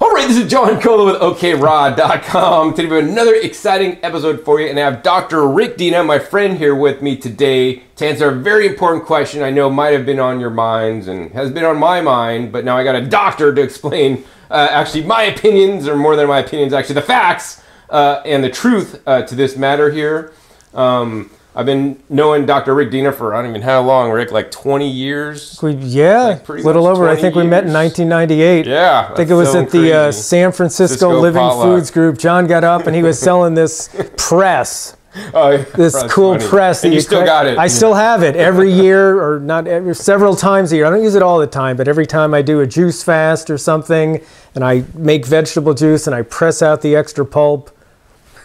All right, this is John Cola with OKRaw.com. Today we have another exciting episode for you, and I have Dr. Rick Dina, my friend, here with me today to answer a very important question I know might have been on your minds and has been on my mind, but now I got a doctor to explain actually my opinions, or more than my opinions, actually the facts and the truth to this matter here. I've been knowing Dr. Rick Dina for, I don't even know how long, Rick, like 20 years? Yeah, a little over. I think we met in 1998. Yeah. I think it was at the San Francisco Living Foods Group. John got up and he was selling this press. This cool press. And you still got it. I still have it every year, or not every, several times a year. I don't use it all the time, but every time I do a juice fast or something, and I make vegetable juice and I press out the extra pulp,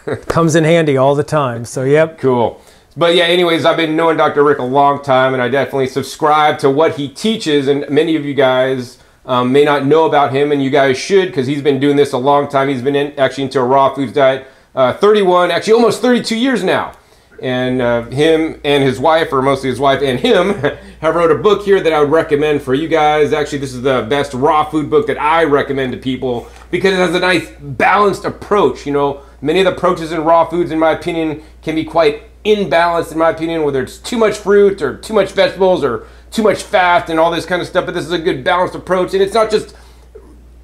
it comes in handy all the time. So, yep. Cool. But yeah, anyways, I've been knowing Dr. Rick a long time, and I definitely subscribe to what he teaches, and many of you guys may not know about him, and you guys should, because he's been doing this a long time. He's been actually into a raw foods diet 31, actually almost 32 years now. And him and his wife, or mostly his wife and him, have wrote a book here that I would recommend for you guys. Actually, this is the best raw food book that I recommend to people because it has a nice balanced approach. You know, many of the approaches in raw foods, in my opinion, can be quite imbalanced, in my opinion, whether it's too much fruit or too much vegetables or too much fat and all this kind of stuff. But this is a good balanced approach, and it's not just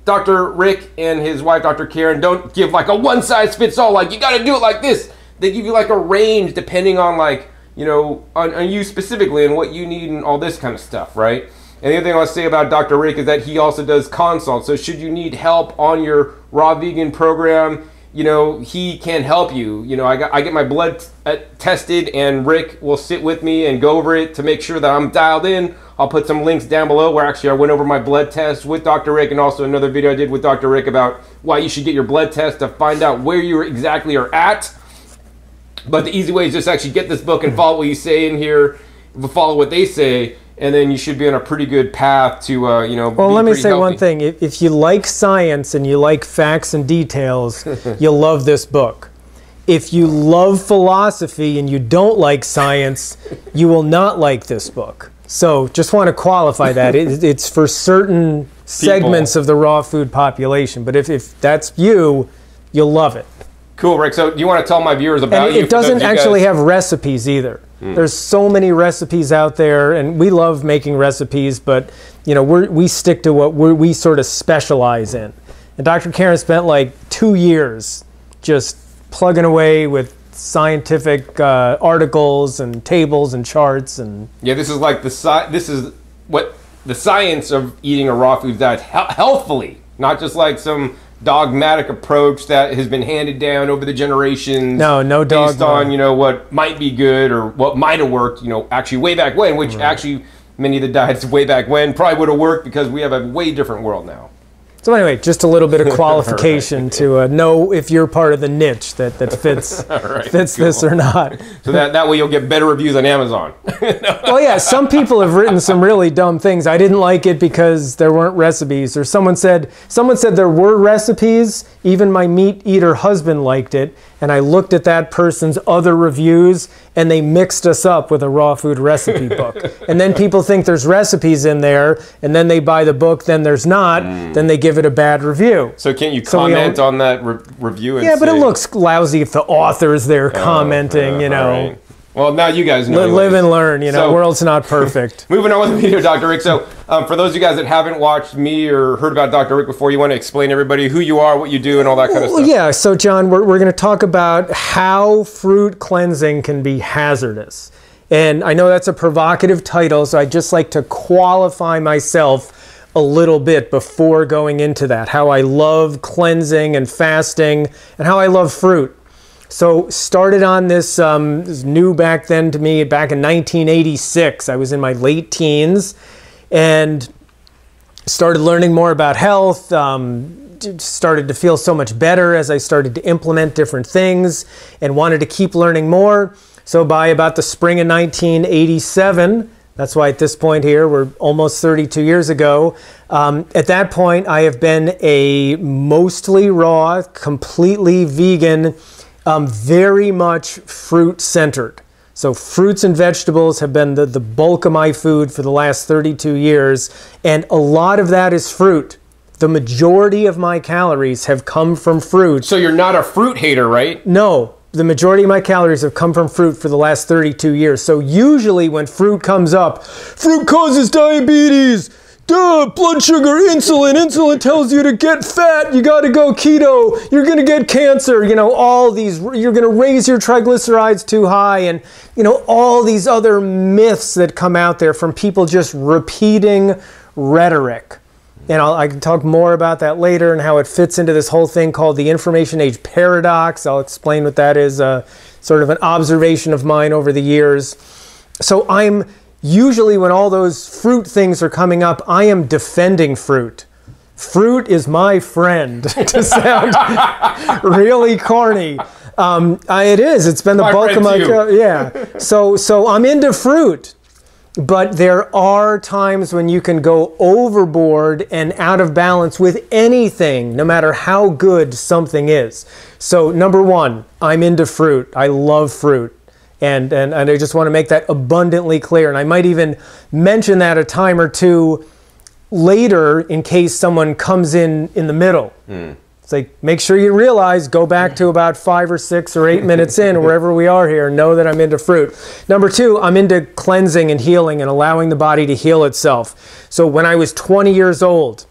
Dr. Rick and his wife, Dr. Karen, don't give like a one-size-fits-all, like you got to do it like this. They give you like a range depending on, like, you know, on you specifically and what you need and all this kind of stuff, right? And the other thing I want to say about Dr. Rick is that he also does consults. So should you need help on your raw vegan program, you know, he can help you. You know, I get my blood tested, and Rick will sit with me and go over it to make sure that I'm dialed in. I'll put some links down below where actually I went over my blood test with Dr. Rick, and also another video I did with Dr. Rick about why you should get your blood test to find out where you exactly are at. But the easy way is just actually get this book and follow what you say in here, follow what they say, and then you should be on a pretty good path to, you know, well, let me say one thing. If you like science and you like facts and details, you'll love this book. If you love philosophy and you don't like science, you will not like this book. So just want to qualify that. It's for certain segments of the raw food population. But if that's you, you'll love it. Cool, Rick. So do you want to tell my viewers about you? It doesn't actually have recipes either. There's so many recipes out there, and we love making recipes, but you know, we stick to what we sort of specialize in. And Dr. Karen spent like 2 years just plugging away with scientific articles and tables and charts, and yeah, this is like this is what the science of eating a raw food diet healthfully, not just like some dogmatic approach that has been handed down over the generations. No dogma. Based on, you know, what might be good or what might have worked, you know, actually way back when, which actually many of the diets way back when probably would have worked because we have a way different world now. So anyway, just a little bit of qualification to know if you're part of the niche that fits fits cool. This or not. So that way you'll get better reviews on Amazon. Well, yeah, some people have written some really dumb things. I didn't like it because there weren't recipes, or someone said there were recipes. Even my meat eater husband liked it, and I looked at that person's other reviews, and they mixed us up with a raw food recipe book. And then people think there's recipes in there, and then they buy the book, then there's not, then they give it a bad review. So can't you comment on that review? And yeah, but it looks lousy if the author's there commenting, you know. Right. Well, now you guys know. Live and learn, you know, world's not perfect. Moving on with the video, Dr. Rick. So for those of you guys that haven't watched me or heard about Dr. Rick before, you want to explain to everybody who you are, what you do, and all that kind of stuff? Yeah, so John, we're going to talk about how fruit cleansing can be hazardous. And I know that's a provocative title, so I'd just like to qualify myself a little bit before going into that. How I love cleansing and fasting, and how I love fruit. So started on this, this new back then to me, back in 1986. I was in my late teens and started learning more about health, started to feel so much better as I started to implement different things and wanted to keep learning more. So by about the spring of 1987, that's why at this point here, we're almost 32 years ago. At that point, I have been a mostly raw, completely vegan, very much fruit-centered. So fruits and vegetables have been the bulk of my food for the last 32 years, and a lot of that is fruit. The majority of my calories have come from fruit. So you're not a fruit hater, right? No, the majority of my calories have come from fruit for the last 32 years. So usually when fruit comes up, fruit causes diabetes, duh, blood sugar, insulin. Insulin tells you to get fat. You got to go keto. You're going to get cancer. You know, all these, you're going to raise your triglycerides too high. And, you know, all these other myths that come out there from people just repeating rhetoric. And I can talk more about that later and how it fits into this whole thing called the information age paradox. I'll explain what that is, sort of an observation of mine over the years. So I'm usually, when all those fruit things are coming up, I am defending fruit. Fruit is my friend, to sound really corny. It is. It's been the bulk of my, yeah. So I'm into fruit. But there are times when you can go overboard and out of balance with anything, no matter how good something is. So number one, I'm into fruit. I love fruit. And I just want to make that abundantly clear. And I might even mention that a time or two later in case someone comes in the middle. It's like, make sure you realize, go back to about 5 or 6 or 8 minutes in, wherever we are here, know that I'm into fruit. Number two, I'm into cleansing and healing and allowing the body to heal itself. So when I was 20 years old,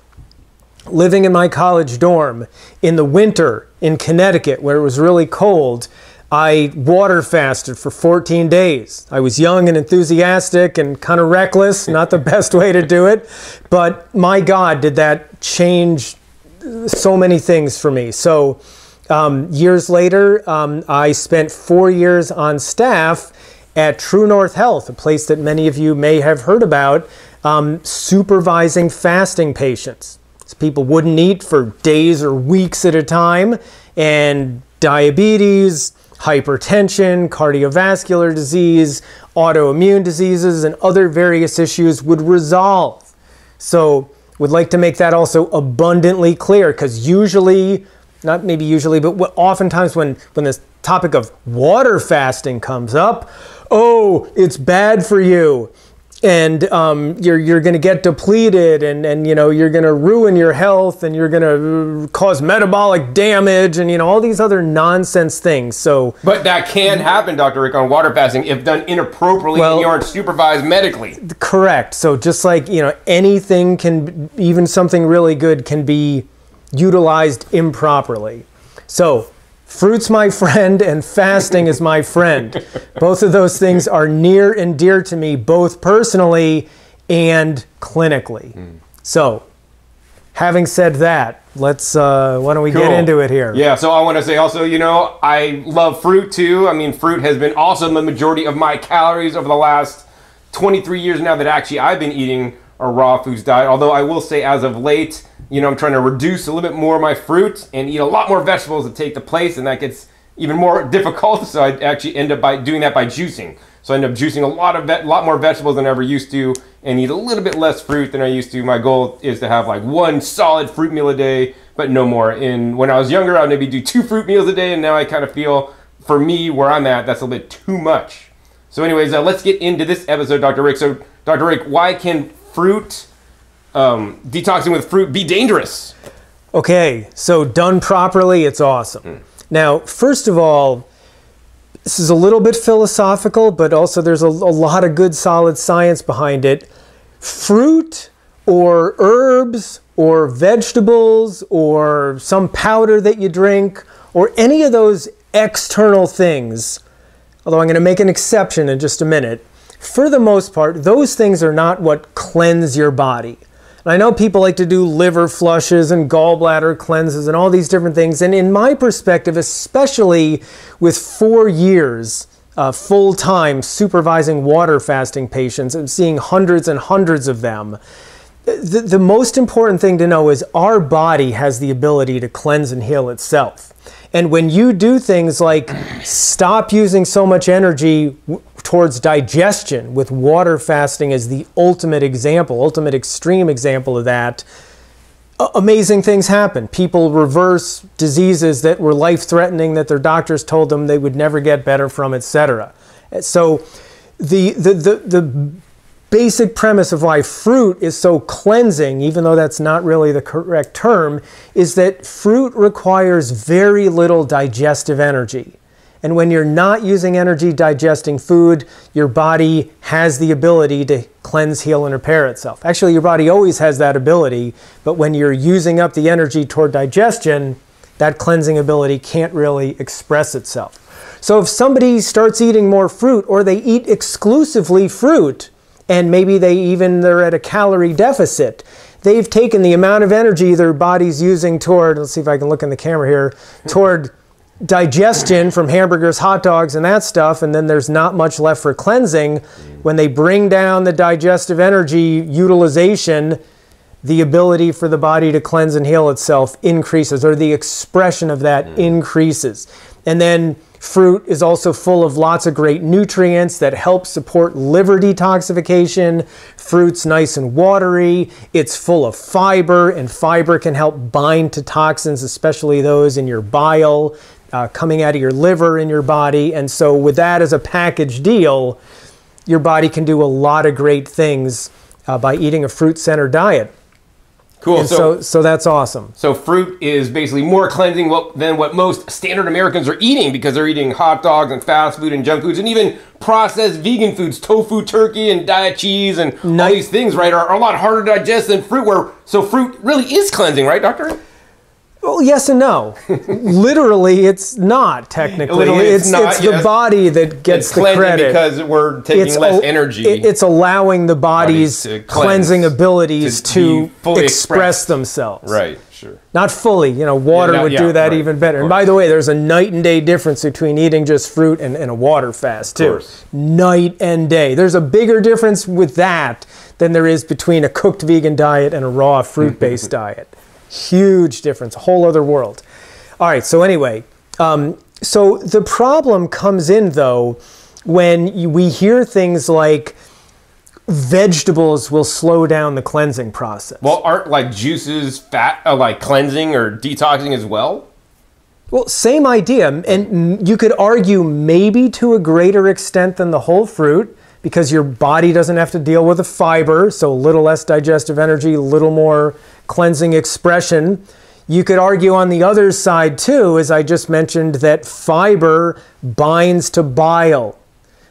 living in my college dorm in the winter in Connecticut, where it was really cold, I water fasted for 14 days. I was young and enthusiastic and kind of reckless, not the best way to do it, but my God, did that change so many things for me. So years later, I spent 4 years on staff at True North Health, a place that many of you may have heard about, supervising fasting patients. So people wouldn't eat for days or weeks at a time, and diabetes, hypertension, cardiovascular disease, autoimmune diseases, and other various issues would resolve. So would like to make that also abundantly clear, because usually, not maybe usually, but oftentimes when this topic of water fasting comes up, oh, it's bad for you, and you're going to get depleted, and you know, you're going to ruin your health, and you're going to cause metabolic damage, and you know, all these other nonsense things. So, but that can happen, Dr. Rick, on water fasting if done inappropriately and you aren't supervised medically. Correct. So just like, you know, anything can, even something really good can be utilized improperly. So fruit's my friend and fasting is my friend. Both of those things are near and dear to me, both personally and clinically. So having said that, let's, why don't we get into it here? Yeah, so I want to say also, you know, I love fruit too. I mean, fruit has been also the majority of my calories over the last 23 years now that actually I've been eating a raw foods diet. Although I will say as of late, you know, I'm trying to reduce a little bit more of my fruit and eat a lot more vegetables to take the place, and that gets even more difficult. So I actually end up by doing that by juicing. So I end up juicing a lot more vegetables than I ever used to, and eat a little bit less fruit than I used to. My goal is to have like 1 solid fruit meal a day, but no more. And when I was younger, I'd maybe do 2 fruit meals a day, and now I kind of feel, for me, where I'm at, that's a little bit too much. So anyways, let's get into this episode, Dr. Rick. So Dr. Rick, why can fruit, detoxing with fruit be dangerous? Okay, so done properly, it's awesome. Now, first of all, this is a little bit philosophical, but also there's a lot of good solid science behind it. Fruit or herbs or vegetables or some powder that you drink or any of those external things, although I'm going to make an exception in just a minute, for the most part, those things are not what cleanse your body. And I know people like to do liver flushes and gallbladder cleanses and all these different things. And in my perspective, especially with 4 years full-time supervising water fasting patients and seeing hundreds and hundreds of them, the most important thing to know is our body has the ability to cleanse and heal itself. And when you do things like stop using so much energy towards digestion, with water fasting as the ultimate example, ultimate extreme example of that, amazing things happen. People reverse diseases that were life-threatening that their doctors told them they would never get better from, etc. So the basic premise of why fruit is so cleansing, even though that's not really the correct term, is that fruit requires very little digestive energy. And when you're not using energy digesting food, your body has the ability to cleanse, heal, and repair itself. Actually, your body always has that ability, but when you're using up the energy toward digestion, that cleansing ability can't really express itself. So if somebody starts eating more fruit, or they eat exclusively fruit, and maybe they're at a calorie deficit, they've taken the amount of energy their body's using toward, let's see if I can look in the camera here, toward digestion from hamburgers, hot dogs, and that stuff, and then there's not much left for cleansing. When they bring down the digestive energy utilization, the ability for the body to cleanse and heal itself increases, or the expression of that increases. And then fruit is also full of lots of great nutrients that help support liver detoxification. Fruit's nice and watery. It's full of fiber, and fiber can help bind to toxins, especially those in your bile, coming out of your liver in your body. And so with that as a package deal, your body can do a lot of great things by eating a fruit-centered diet. Cool. And so that's awesome. So fruit is basically more cleansing than what most standard Americans are eating, because they're eating hot dogs and fast food and junk foods and even processed vegan foods, tofu, turkey, and diet cheese, and all these things, right, are a lot harder to digest than fruit. So fruit really is cleansing, right, doctor? Well, yes and no. Literally, it's not technically. Literally, it's the body that gets the credit, because we're taking less energy. It's allowing the body's cleansing abilities to express themselves. Right, sure. Not fully. You know, water would do that even better. And by the way, there's a night and day difference between eating just fruit and a water fast, too. Night and day. There's a bigger difference with that than there is between a cooked vegan diet and a raw fruit-based diet. Huge difference, a whole other world. All right, so anyway, so the problem comes in, though, when we hear things like vegetables will slow down the cleansing process. Well, aren't like juices, fat, like cleansing or detoxing as well? Well, same idea. And you could argue maybe to a greater extent than the whole fruit, because your body doesn't have to deal with the fiber, so a little less digestive energy, a little more cleansing expression. You could argue on the other side too, as I just mentioned, that fiber binds to bile.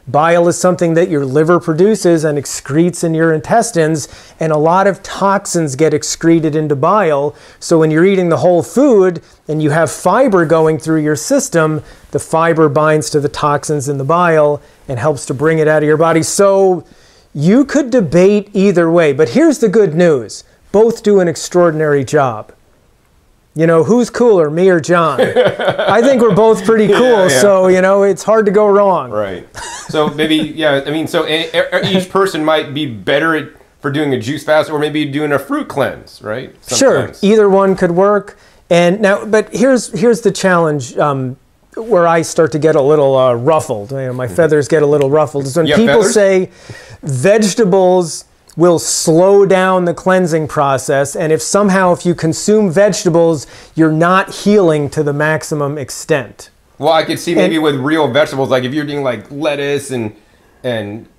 Bile is something that your liver produces and excretes in your intestines, and a lot of toxins get excreted into bile. So when you're eating the whole food and you have fiber going through your system, the fiber binds to the toxins in the bile and helps to bring it out of your body. So you could debate either way, but here's the good news. Both do an extraordinary job. You know, who's cooler, me or John? I think we're both pretty cool, so, you know, it's hard to go wrong. Right. So maybe, I mean, so each person might be better for doing a juice fast, or maybe doing a fruit cleanse, right? Sometimes. Sure, either one could work. And now, but here's the challenge where I start to get a little ruffled. You know, my feathers get a little ruffled. Is when people say vegetables will slow down the cleansing process, and if you consume vegetables, you're not healing to the maximum extent. Well, I could see maybe with real vegetables, like if you're doing like lettuce and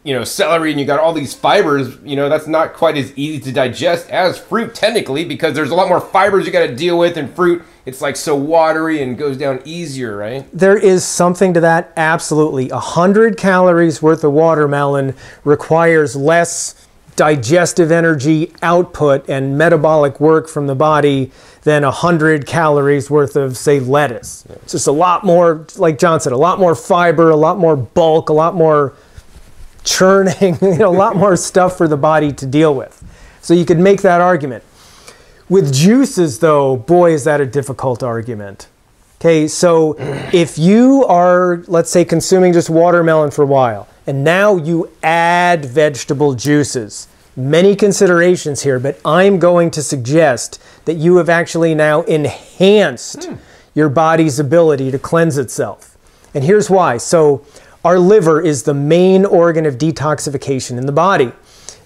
you know, celery, and you got all these fibers, you know, that's not quite as easy to digest as fruit technically, because there's a lot more fibers you got to deal with in fruit. It's like so watery and goes down easier, right? There is something to that, absolutely. 100 calories worth of watermelon requires less digestive energy output and metabolic work from the body than 100 calories worth of, say, lettuce. It's just a lot more, like John said, a lot more fiber, a lot more bulk, a lot more churning, you know, a lot more stuff for the body to deal with. So you could make that argument. With juices, though, boy, is that a difficult argument. Okay, so if you are, let's say, consuming just watermelon for a while, and now you add vegetable juices, many considerations here, but I'm going to suggest that you have actually now enhanced your body's ability to cleanse itself. And here's why. So our liver is the main organ of detoxification in the body.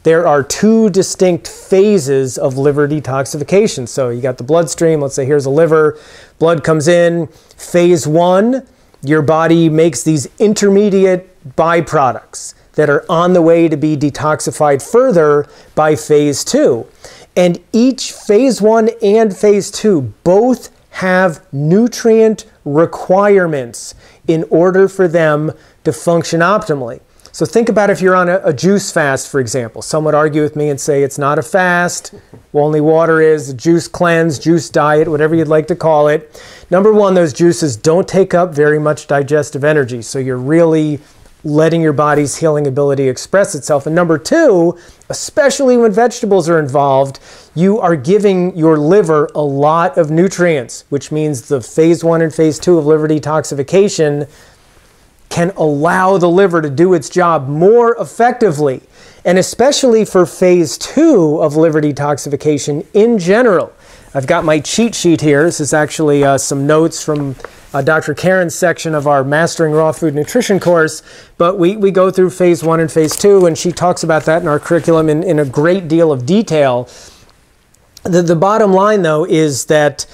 There are two distinct phases of liver detoxification. So you got the bloodstream, let's say here's a liver, blood comes in. Phase one, your body makes these intermediate byproducts. that are on the way to be detoxified further by phase 2. And each phase 1 and phase 2 both have nutrient requirements in order for them to function optimally. So think about if you're on a juice fast, for example. Some would argue with me and say it's not a fast, only water is, a juice cleanse, juice diet, whatever you'd like to call it. Number one, those juices don't take up very much digestive energy, so you're really letting your body's healing ability express itself. And number two, especially when vegetables are involved, you are giving your liver a lot of nutrients, which means the phase 1 and phase 2 of liver detoxification can allow the liver to do its job more effectively. And especially for phase 2 of liver detoxification in general. I've got my cheat sheet here. This is actually some notes from Dr. Karen's section of our Mastering Raw Food Nutrition course. But we go through phase 1 and phase 2, and she talks about that in our curriculum in a great deal of detail. The bottom line, though, is that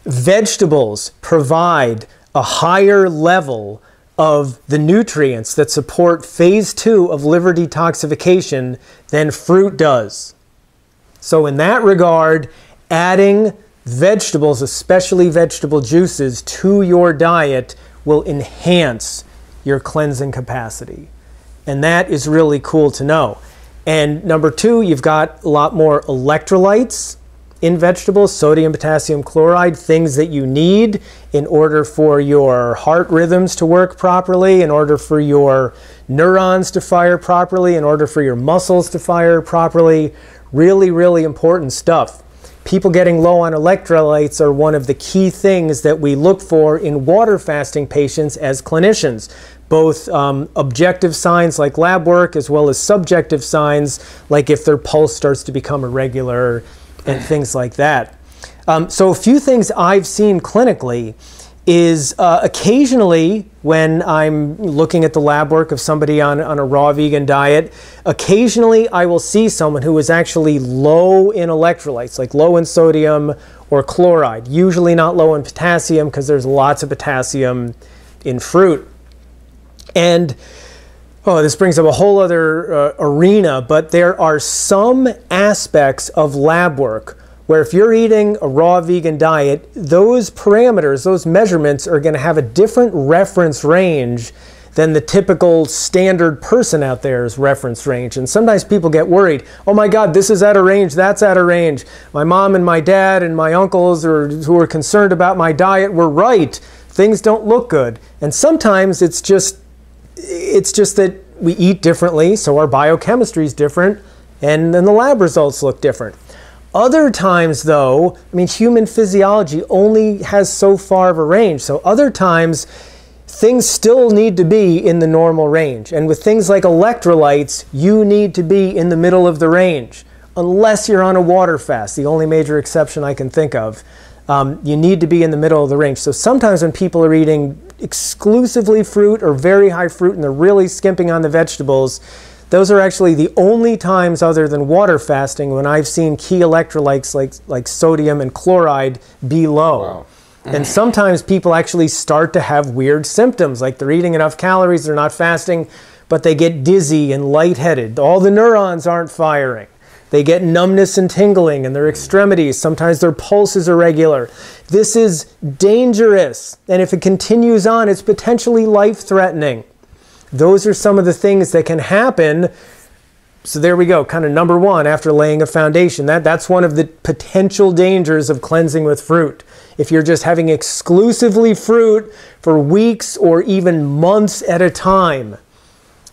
vegetables provide a higher level of the nutrients that support phase 2 of liver detoxification than fruit does. So in that regard, adding vegetables, especially vegetable juices, to your diet will enhance your cleansing capacity. And that is really cool to know. And number two, you've got a lot more electrolytes in vegetables, sodium, potassium, chloride, things that you need in order for your heart rhythms to work properly, in order for your neurons to fire properly, in order for your muscles to fire properly. Really, really important stuff. People getting low on electrolytes are one of the key things that we look for in water fasting patients as clinicians. Both objective signs like lab work as well as subjective signs like if their pulse starts to become irregular and things like that. So a few things I've seen clinically is occasionally when I'm looking at the lab work of somebody on a raw vegan diet, occasionally I will see someone who is actually low in electrolytes, like low in sodium or chloride, usually not low in potassium because there's lots of potassium in fruit. And this brings up a whole other arena, but there are some aspects of lab work where if you're eating a raw vegan diet, those parameters, those measurements are going to have a different reference range than the typical standard person out there's reference range. And sometimes people get worried, oh my God, this is out of range, that's out of range. My mom and my dad and my uncles who are concerned about my diet were right. Things don't look good. And sometimes it's just that we eat differently, so our biochemistry is different, and then the lab results look different. Other times, though, I mean, human physiology only has so far of a range. So other times, things still need to be in the normal range. And with things like electrolytes, you need to be in the middle of the range, unless you're on a water fast, the only major exception I can think of. You need to be in the middle of the range. So sometimes when people are eating exclusively fruit or very high fruit and they're really skimping on the vegetables, those are actually the only times other than water fasting when I've seen key electrolytes like sodium and chloride be low. Wow. And sometimes people actually start to have weird symptoms, like they're eating enough calories, they're not fasting, but they get dizzy and lightheaded. All the neurons aren't firing. They get numbness and tingling in their extremities. Sometimes their pulse is irregular. This is dangerous. And if it continues on, it's potentially life-threatening. Those are some of the things that can happen. So there we go, kind of number one after laying a foundation. That's one of the potential dangers of cleansing with fruit. If you're just having exclusively fruit for weeks or even months at a time,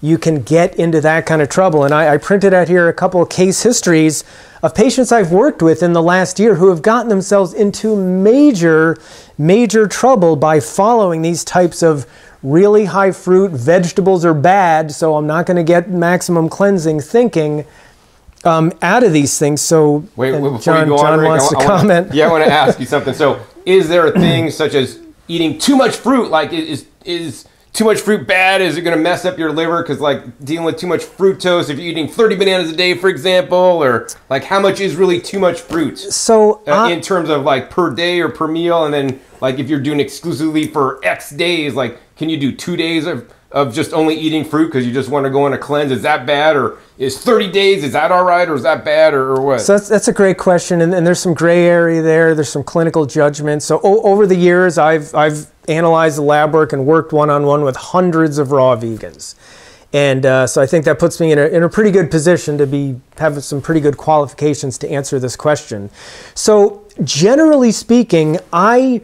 you can get into that kind of trouble. And I printed out here a couple of case histories of patients I've worked with in the last year who have gotten themselves into major, major trouble by following these types of really high fruit, vegetables are bad, so I'm not going to get maximum cleansing thinking out of these things. So wait, John wants to comment. I want to ask you something. So is there a thing such as eating too much fruit? Like is too much fruit bad? Is it going to mess up your liver? Because like dealing with too much fructose, if you're eating 30 bananas a day, for example, or like how much is really too much fruit? So in terms of like per day or per meal, and then like if you're doing exclusively for X days, like can you do 2 days of of just only eating fruit because you just want to go on a cleanse? Is that bad, or is 30 days, is that all right, or is that bad, or what? So that's a great question, and there's some gray area there. There's some clinical judgment. So over the years, I've analyzed the lab work and worked one-on-one with hundreds of raw vegans. And so I think that puts me in a pretty good position to have some pretty good qualifications to answer this question. So generally speaking, 19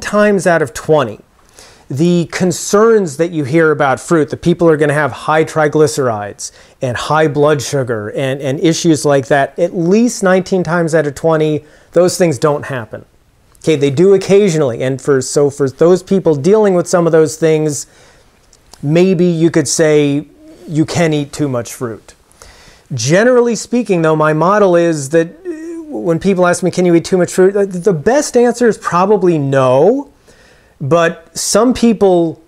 times out of 20, the concerns that you hear about fruit, that people are going to have high triglycerides and high blood sugar and issues like that, at least 19 times out of 20, those things don't happen. Okay, they do occasionally. And for those people dealing with some of those things, maybe you could say you can eat too much fruit. Generally speaking, though, my model is that when people ask me, can you eat too much fruit? The best answer is probably no. But some people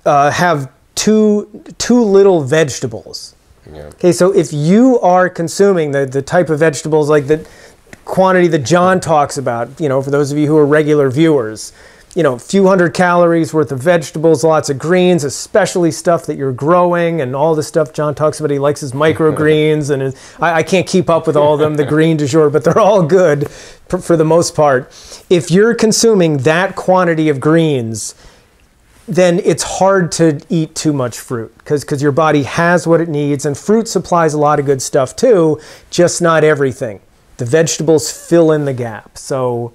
have too little vegetables. Yeah. Okay, so if you are consuming the type of vegetables, like the quantity that John talks about, you know, for those of you who are regular viewers, you know, a few hundred calories worth of vegetables, lots of greens, especially stuff that you're growing, and all the stuff John talks about. He likes his microgreens, and I can't keep up with all of them, the green du jour, but they're all good for the most part. If you're consuming that quantity of greens, then it's hard to eat too much fruit because your body has what it needs, and fruit supplies a lot of good stuff too, just not everything. The vegetables fill in the gap. So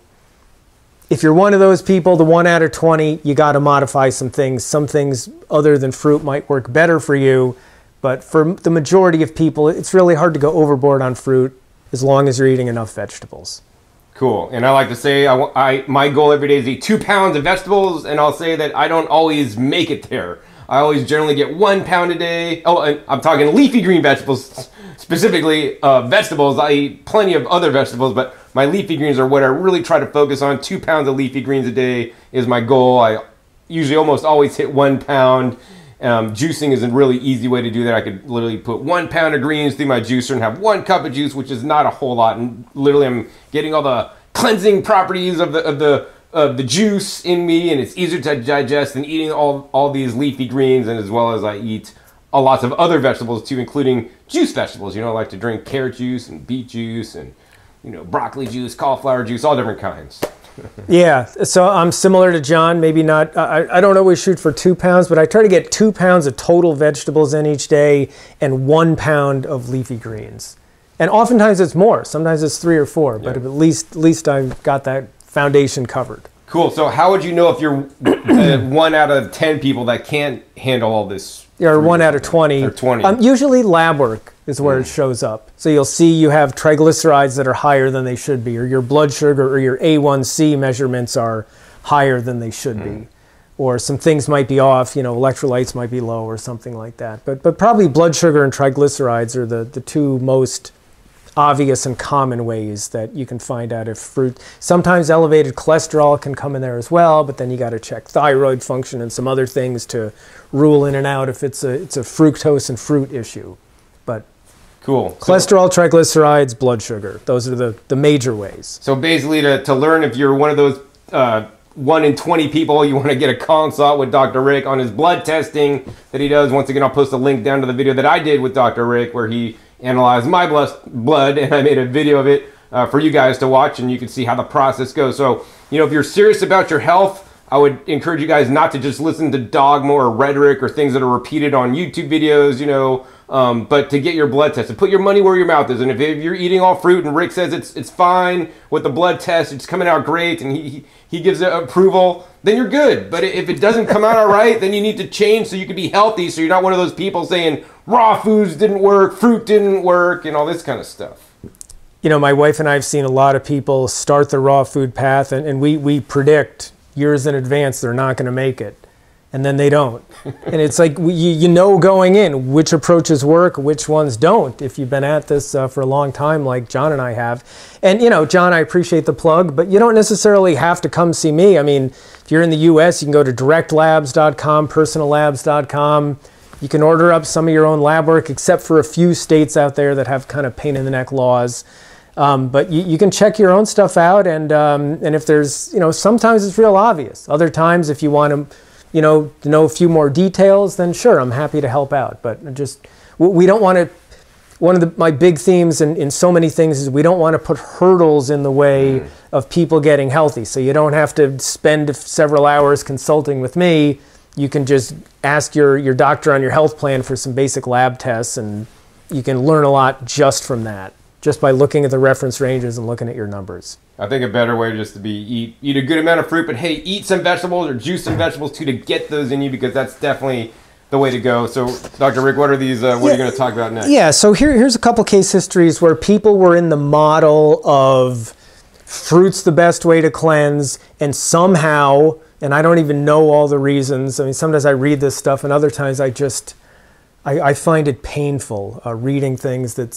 if you're one of those people, the 1 out of 20, you got to modify some things. Some things other than fruit might work better for you, but for the majority of people, it's really hard to go overboard on fruit as long as you're eating enough vegetables. Cool. And I like to say my goal every day is to eat 2 pounds of vegetables, and I'll say that I don't always make it there. I always generally get 1 pound a day. Oh, and I'm talking leafy green vegetables, specifically vegetables. I eat plenty of other vegetables, but my leafy greens are what I really try to focus on. 2 pounds of leafy greens a day is my goal. I usually almost always hit 1 pound. Juicing is a really easy way to do that. I could literally put 1 pound of greens through my juicer and have 1 cup of juice, which is not a whole lot. And literally I'm getting all the cleansing properties of the juice in me, and it's easier to digest than eating all these leafy greens, and as well as I eat lots of other vegetables too, including juice vegetables. You know, I like to drink carrot juice and beet juice and, you know, broccoli juice, cauliflower juice, all different kinds. Yeah, so I'm similar to John, maybe not, I don't always shoot for 2 pounds, but I try to get 2 pounds of total vegetables in each day and 1 pound of leafy greens. And oftentimes it's more, sometimes it's 3 or 4, but at least I've got that foundation covered. Cool, so how would you know if you're 1 out of 10 people that can't handle all this? Yeah, or 1 out of 20. Or 20. Usually lab work is where it shows up. So you'll see you have triglycerides that are higher than they should be, or your blood sugar or your A1C measurements are higher than they should be. Or some things might be off, you know, electrolytes might be low or something like that. But probably blood sugar and triglycerides are the two most obvious and common ways that you can find out if fruit. Sometimes elevated cholesterol can come in there as well, but then you got to check thyroid function and some other things to rule in and out if it's a fructose and fruit issue. But cool. Cholesterol, triglycerides, blood sugar. Those are the major ways. So basically to learn if you're one of those 1 in 20 people, you want to get a consult with Dr. Rick on his blood testing that he does. Once again, I'll post a link down to the video that I did with Dr. Rick where he analyzed my blood, and I made a video of it for you guys to watch, and you can see how the process goes. So, you know, if you're serious about your health, I would encourage you guys not to just listen to dogma or rhetoric or things that are repeated on YouTube videos, you know, but to get your blood tested. Put your money where your mouth is, and if you're eating all fruit and Rick says it's fine with the blood test, it's coming out great, and he gives it approval, then you're good. But if it doesn't come out all right, then you need to change so you can be healthy, so you're not one of those people saying raw foods didn't work, fruit didn't work, and all this kind of stuff. You know, my wife and I have seen a lot of people start the raw food path, and we predict years in advance they're not going to make it, and then they don't. And it's like you know going in which approaches work, which ones don't, if you've been at this for a long time like John and I have. And you know, John, I appreciate the plug, but you don't necessarily have to come see me. I mean, if you're in the US, you can go to directlabs.com, personallabs.com. You can order up some of your own lab work, except for a few states out there that have kind of pain in the neck laws. But you can check your own stuff out, and if there's, sometimes it's real obvious. Other times, if you want to, to know a few more details, then sure, I'm happy to help out. But just, we don't want to, one of my big themes in so many things is we don't want to put hurdles in the way of people getting healthy. So you don't have to spend several hours consulting with me. You can just ask your doctor on your health plan for some basic lab tests, and you can learn a lot just from that, just by looking at the reference ranges and looking at your numbers. I think a better way just to be eat a good amount of fruit, but hey, eat some vegetables or juice some vegetables too to get those in you, because that's definitely the way to go. So, Dr. Rick, what are these? What are you going to talk about next? Yeah, so here's a couple case histories where people were in the model of fruit's the best way to cleanse, and somehow, and I don't even know all the reasons. I mean, sometimes I read this stuff, and other times I find it painful reading things that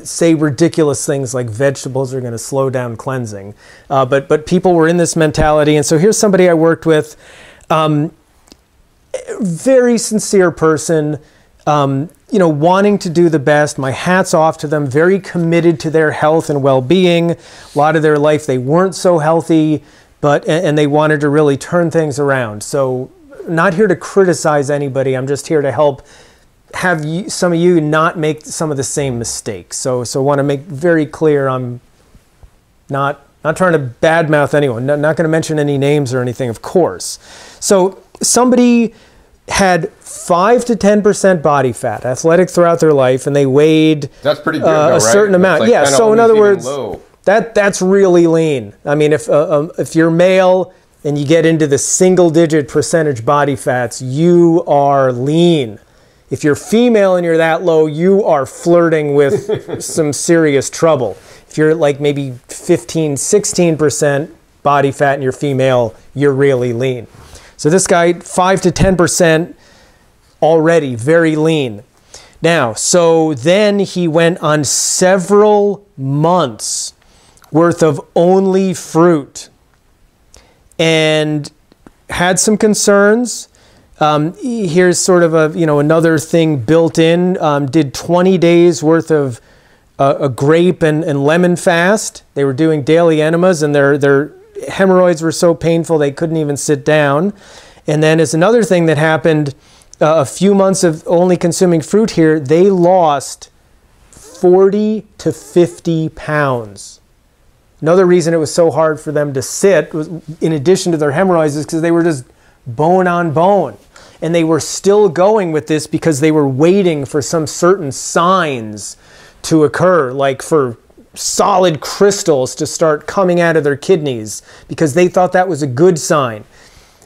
say ridiculous things like vegetables are going to slow down cleansing. But people were in this mentality, and so here's somebody I worked with. Very sincere person, wanting to do the best. My hat's off to them. Very committed to their health and well-being. A lot of their life they weren't so healthy, and they wanted to really turn things around. So, not here to criticize anybody. I'm just here to help have some of you not make some of the same mistakes. So want to make very clear I'm not trying to badmouth anyone. Not going to mention any names or anything, of course. So somebody had 5 to 10% body fat, athletic throughout their life, and they weighed that's pretty good, though, a certain amount. Like, yeah. So in other words, low. that's really lean. I mean, if you're male and you get into the single-digit percentage body fats, you are lean. If you're female and you're that low, you are flirting with some serious trouble. If you're like maybe 15, 16% body fat and you're female, you're really lean. So this guy, 5 to 10% already, very lean. Now, so then he went on several months worth of only fruit and had some concerns. Here's sort of another thing built in. Did 20 days worth of a grape and lemon fast. They were doing daily enemas, and their hemorrhoids were so painful they couldn't even sit down. And then as another thing that happened, a few months of only consuming fruit here, they lost 40 to 50 pounds. Another reason it was so hard for them to sit, was, in addition to their hemorrhoids, is because they were just bone on bone. And they were still going with this because they were waiting for some certain signs to occur, like for solid crystals to start coming out of their kidneys, because they thought that was a good sign.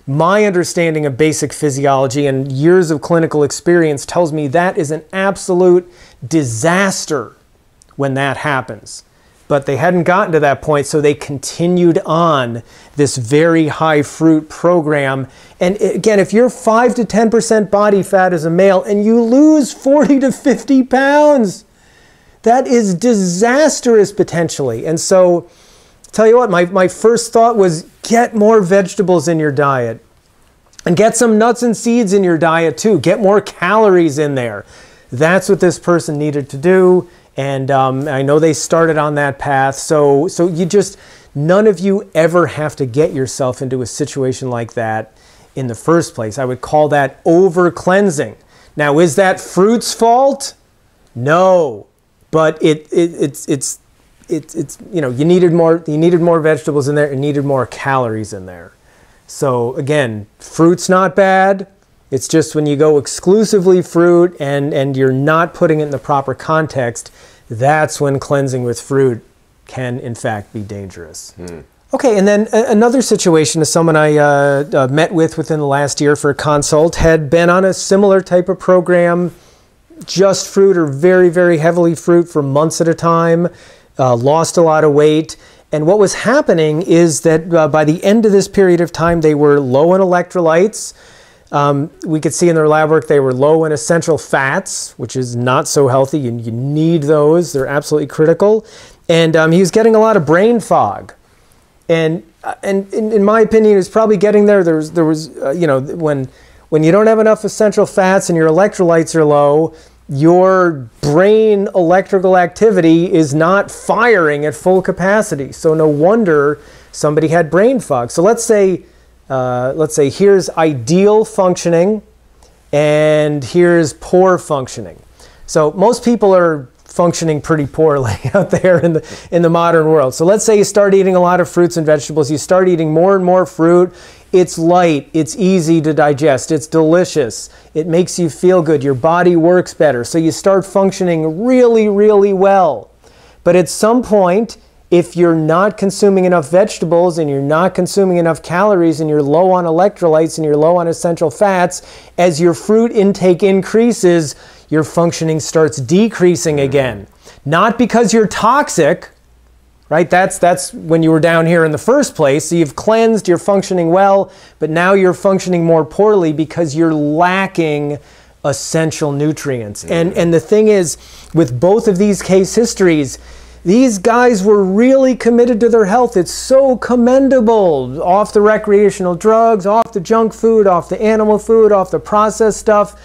My understanding of basic physiology and years of clinical experience tells me that is an absolute disaster when that happens. But they hadn't gotten to that point, so they continued on this very high fruit program. And again, if you're 5 to 10% body fat as a male and you lose 40 to 50 pounds, that is disastrous potentially. And so, tell you what, my first thought was get more vegetables in your diet. And get some nuts and seeds in your diet too. Get more calories in there. That's what this person needed to do. And I know they started on that path. So you just, none of you ever have to get yourself into a situation like that in the first place. I would call that over cleansing. Now, is that fruit's fault? No, but it's you needed more vegetables in there. It needed more calories in there. So again, fruit's not bad. It's just when you go exclusively fruit and you're not putting it in the proper context, that's when cleansing with fruit can, in fact, be dangerous. Okay, and then another situation is someone I met with within the last year for a consult, had been on a similar type of program, just fruit or very, very heavily fruit for months at a time, lost a lot of weight. And what was happening is that by the end of this period of time, they were low in electrolytes. We could see in their lab work they were low in essential fats, which is not so healthy. You need those. They're absolutely critical. And he was getting a lot of brain fog. And in my opinion, it's probably getting there. There was when you don't have enough essential fats and your electrolytes are low, your brain electrical activity is not firing at full capacity. So no wonder somebody had brain fog. So let's say here's ideal functioning and here's poor functioning. So most people are functioning pretty poorly out there in the modern world. So let's say you start eating a lot of fruits and vegetables. You start eating more and more fruit. It's light, it's easy to digest, it's delicious, it makes you feel good, your body works better. So you start functioning really, really well. But at some point, if you're not consuming enough vegetables and you're not consuming enough calories and you're low on electrolytes and you're low on essential fats, as your fruit intake increases, your functioning starts decreasing again. Not because you're toxic, right? That's when you were down here in the first place. So you've cleansed, you're functioning well, but now you're functioning more poorly because you're lacking essential nutrients. And the thing is, with both of these case histories, these guys were really committed to their health. It's so commendable. Off the recreational drugs, off the junk food, off the animal food, off the processed stuff.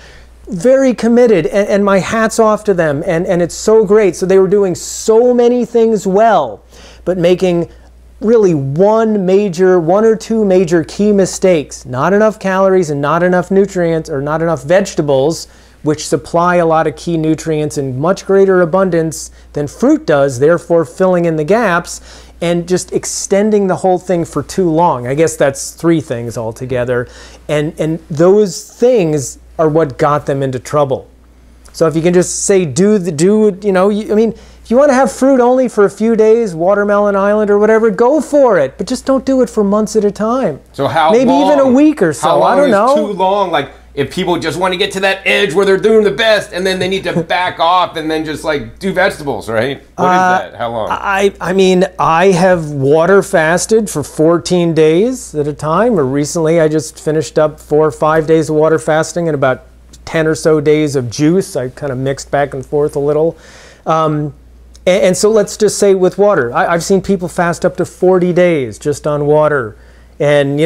Very committed, and my hat's off to them, and it's so great. So they were doing so many things well, but making really one or two major key mistakes. Not enough calories and not enough nutrients, or not enough vegetables, which supply a lot of key nutrients in much greater abundance than fruit does, therefore filling in the gaps, and just extending the whole thing for too long. I guess that's three things altogether, and those things are what got them into trouble. So if you can just say, I mean, if you want to have fruit only for a few days, Watermelon Island or whatever, go for it. But just don't do it for months at a time. So how Maybe long? even a week or so. How long I don't know. Is too long? Like, if people just want to get to that edge where they're doing the best and then they need to back off and then just like do vegetables, right? What is that? How long? I mean, I have water fasted for 14 days at a time. Or recently I just finished up 4 or 5 days of water fasting and about 10 or so days of juice. I kind of mixed back and forth a little. And so let's just say with water, I've seen people fast up to 40 days just on water. And,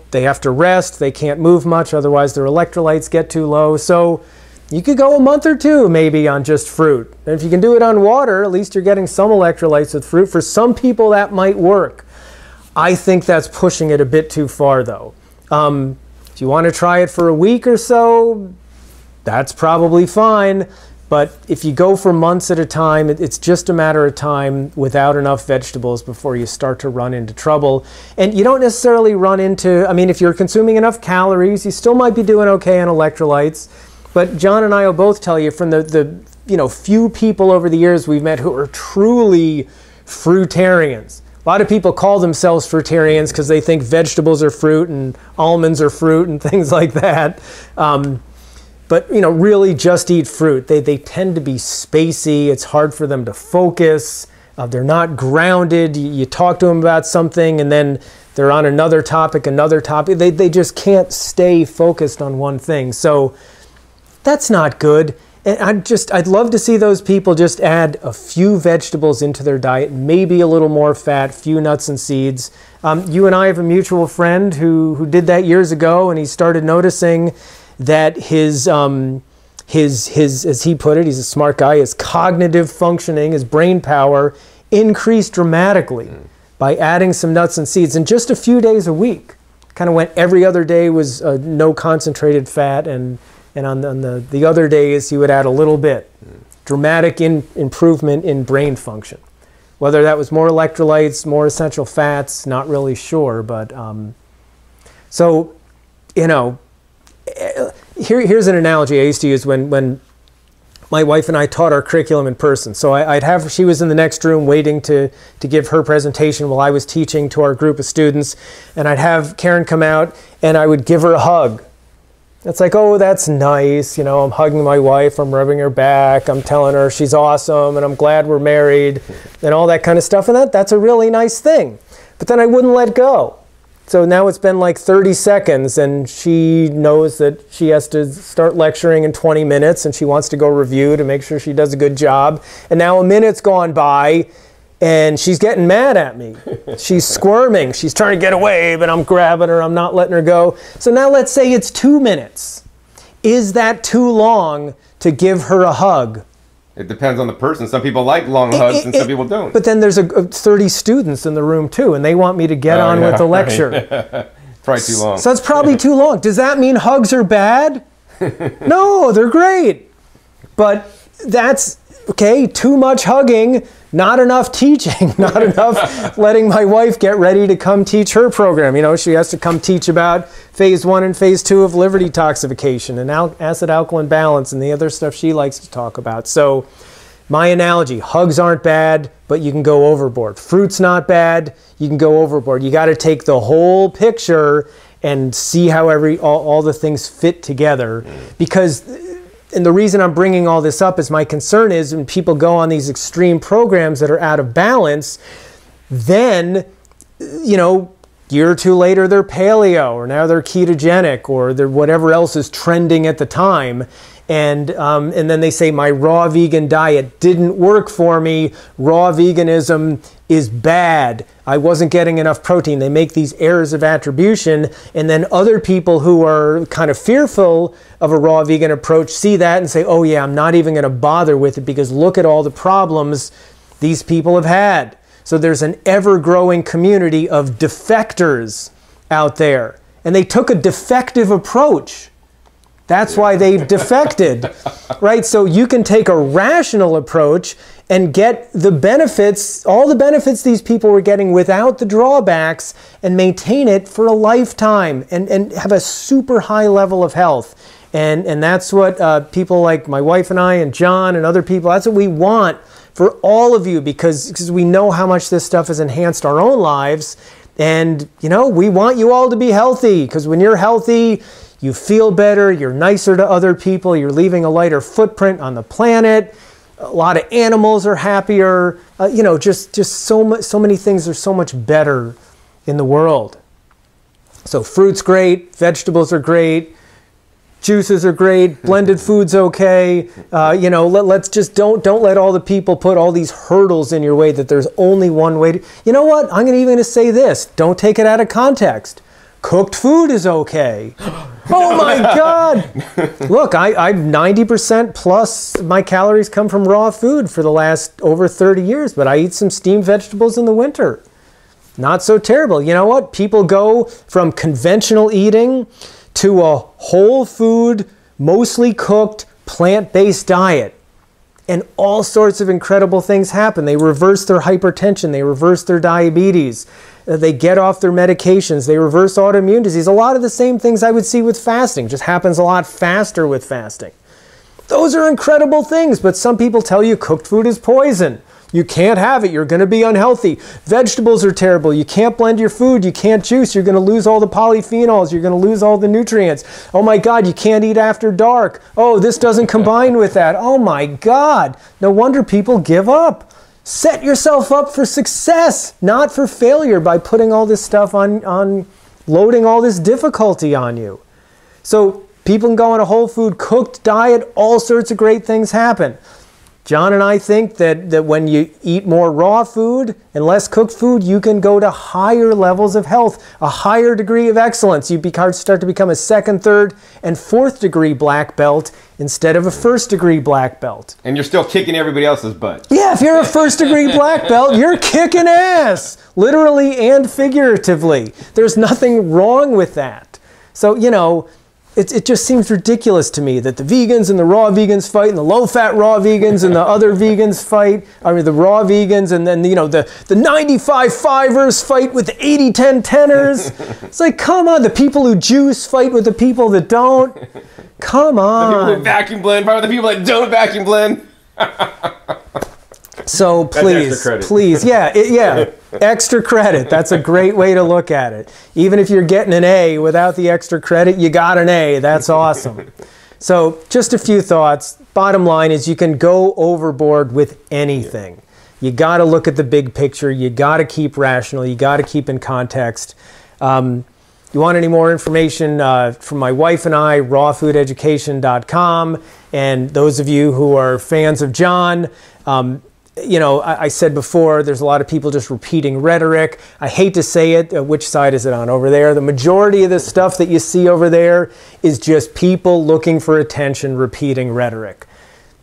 they have to rest, they can't move much, otherwise their electrolytes get too low. So you could go a month or two maybe on just fruit. And if you can do it on water, at least you're getting some electrolytes with fruit. For some people that might work. I think that's pushing it a bit too far though. If you want to try it for a week or so, that's probably fine. But if you go for months at a time, it's just a matter of time without enough vegetables before you start to run into trouble. And you don't necessarily run into, I mean, if you're consuming enough calories, you still might be doing okay on electrolytes. But John and I will both tell you from the few people over the years we've met who are truly fruitarians. A lot of people call themselves fruitarians because they think vegetables are fruit and almonds are fruit and things like that. But really just eat fruit. They tend to be spacey. It's hard for them to focus. They're not grounded. You talk to them about something and then they're on another topic. They just can't stay focused on one thing. So that's not good. And I'd love to see those people just add a few vegetables into their diet, maybe a little more fat, few nuts and seeds. You and I have a mutual friend who did that years ago, and he started noticing that his, as he put it, he's a smart guy, his cognitive functioning, his brain power increased dramatically by adding some nuts and seeds in just a few days a week. Kind of went every other day was no concentrated fat, and on the other days he would add a little bit. Dramatic improvement in brain function. Whether that was more electrolytes, more essential fats, not really sure, but so, here's an analogy I used to use when my wife and I taught our curriculum in person. So she was in the next room waiting to give her presentation while I was teaching to our group of students. And I'd have Karen come out and I would give her a hug. It's like, oh, that's nice. I'm hugging my wife, I'm rubbing her back, I'm telling her she's awesome and I'm glad we're married and all that kind of stuff. And that's a really nice thing. But then I wouldn't let go. So now it's been like 30 seconds and she knows that she has to start lecturing in 20 minutes and she wants to go review to make sure she does a good job. And now a minute's gone by and she's getting mad at me. She's squirming. She's trying to get away, but I'm grabbing her. I'm not letting her go. So now let's say it's 2 minutes. Is that too long to give her a hug. It depends on the person. Some people like long hugs and some people don't. But then there's 30 students in the room too, and they want me to get on with the lecture. Probably too long. So that's probably too long. Does that mean hugs are bad? No, they're great. But that's, okay, too much hugging, not enough teaching, not enough letting my wife get ready to come teach her program. You know, she has to come teach about phase 1 and phase 2 of liver detoxification and acid-alkaline balance and the other stuff she likes to talk about. So my analogy, hugs aren't bad, but you can go overboard. Fruit's not bad, you can go overboard. You got to take the whole picture and see how all the things fit together. Because, and the reason I'm bringing all this up is my concern is when people go on these extreme programs that are out of balance, then, you know, a year or two later they're paleo, or now they're ketogenic, or they're whatever else is trending at the time. And then they say, my raw vegan diet didn't work for me. Raw veganism is bad. I wasn't getting enough protein. They make these errors of attribution. And then other people who are kind of fearful of a raw vegan approach see that and say, oh yeah, I'm not even going to bother with it because look at all the problems these people have had. So there's an ever-growing community of defectors out there. And they took a defective approach. That's why they've defected, right? So you can take a rational approach and get the benefits, all the benefits these people were getting without the drawbacks, and maintain it for a lifetime and have a super high level of health. And that's what people like my wife and I and John and other people, that's what we want for all of you, because we know how much this stuff has enhanced our own lives. And, you know, we want you all to be healthy, because when you're healthy, you feel better, you're nicer to other people, you're leaving a lighter footprint on the planet, a lot of animals are happier, you know, just so many things are so much better in the world. So fruit's great, vegetables are great, juices are great, blended food's okay, you know, let's just don't let all the people put all these hurdles in your way that there's only one way to, you know what, I'm even gonna say this, don't take it out of context. Cooked food is okay. Oh my God. Look, I'm 90% plus my calories come from raw food for the last over 30 years, but I eat some steamed vegetables in the winter. Not so terrible. You know what? People go from conventional eating to a whole food, mostly cooked, plant-based diet. And all sorts of incredible things happen. They reverse their hypertension, they reverse their diabetes, they get off their medications, they reverse autoimmune disease. A lot of the same things I would see with fasting, just happens a lot faster with fasting. Those are incredible things, but some people tell you cooked food is poison. You can't have it, you're gonna be unhealthy. Vegetables are terrible, you can't blend your food, you can't juice, you're gonna lose all the polyphenols, you're gonna lose all the nutrients. Oh my God, you can't eat after dark. Oh, this doesn't combine with that. Oh my God, no wonder people give up. Set yourself up for success, not for failure by putting all this stuff on loading all this difficulty on you. So people can go on a whole food cooked diet, all sorts of great things happen. John and I think that when you eat more raw food and less cooked food, you can go to higher levels of health, a higher degree of excellence. You start to become a 2nd, 3rd, and 4th degree black belt instead of a 1st degree black belt. And you're still kicking everybody else's butt. Yeah, if you're a 1st degree black belt, you're kicking ass, literally and figuratively. There's nothing wrong with that. So, you know, it just seems ridiculous to me that the vegans and the raw vegans fight and the low-fat raw vegans and the other vegans fight. I mean, the raw vegans and then, you know, the 95-5ers fight with the 80-10-10ers. It's like, come on, the people who juice fight with the people that don't. Come on. The people who vacuum blend fight with the people that don't vacuum blend. So please, yeah, extra credit. That's a great way to look at it. Even if you're getting an A without the extra credit, you got an A. That's awesome. So just a few thoughts. Bottom line is you can go overboard with anything. You got to look at the big picture. You got to keep rational. You got to keep in context. You want any more information from my wife and I, rawfoodeducation.com. And those of you who are fans of John, you know, I said before, there's a lot of people just repeating rhetoric. I hate to say it. Which side is it on? Over there. The majority of the stuff that you see over there is just people looking for attention, repeating rhetoric.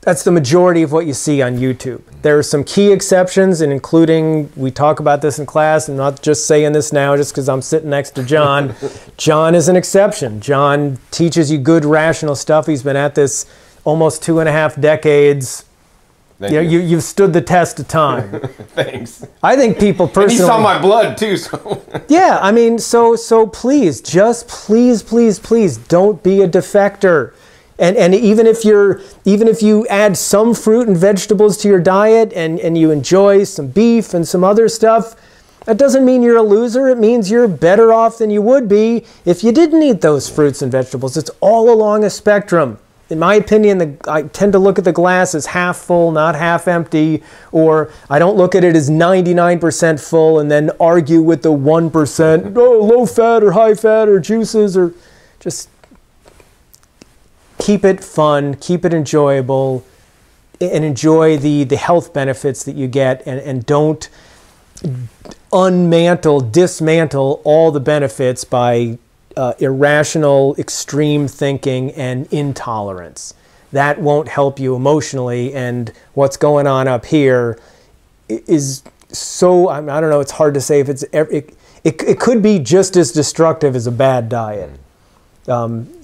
That's the majority of what you see on YouTube. There are some key exceptions, and including, we talk about this in class, I'm not just saying this now just because I'm sitting next to John. John is an exception. John teaches you good, rational stuff. He's been at this almost 2.5 decades. You've stood the test of time. Thanks. I think people personally... And he saw my blood too, so... Yeah, I mean, so please, just please don't be a defector. And even if you add some fruit and vegetables to your diet and you enjoy some beef and some other stuff, that doesn't mean you're a loser. It means you're better off than you would be if you didn't eat those fruits and vegetables. It's all along a spectrum. In my opinion, I tend to look at the glass as half full, not half empty, or I don't look at it as 99% full and then argue with the 1%, oh, low fat or high fat or juices, or just keep it fun, keep it enjoyable, and enjoy the health benefits that you get, and don't dismantle all the benefits by irrational, extreme thinking and intolerance. That won't help you emotionally, and what's going on up here is so, I don't know, it's hard to say if it could be just as destructive as a bad diet.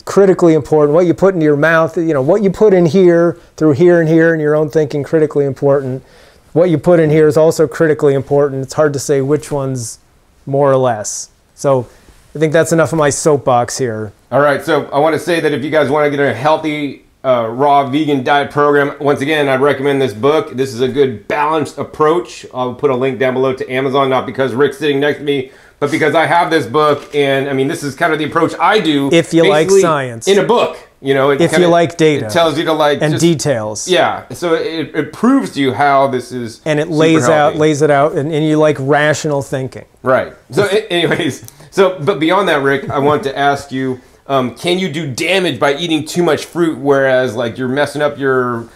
Critically important, what you put into your mouth, what you put in here, through here and here, and your own thinking, critically important. What you put in here is also critically important. It's hard to say which one's more or less. So I think that's enough of my soapbox here. All right, so I want to say that if you guys want to get a healthy, raw vegan diet program, once again, I'd recommend this book. This is a good balanced approach. I'll put a link down below to Amazon, not because Rick's sitting next to me, but because I have this book, and I mean, this is kind of the approach I do. If you like science. In a book, if you like data. It tells you to and details. Yeah, so it proves to you how this is. And it lays it out, and you like rational thinking. Right. So anyways, but beyond that, Rick, I want to ask you, can you do damage by eating too much fruit, whereas like you're messing up your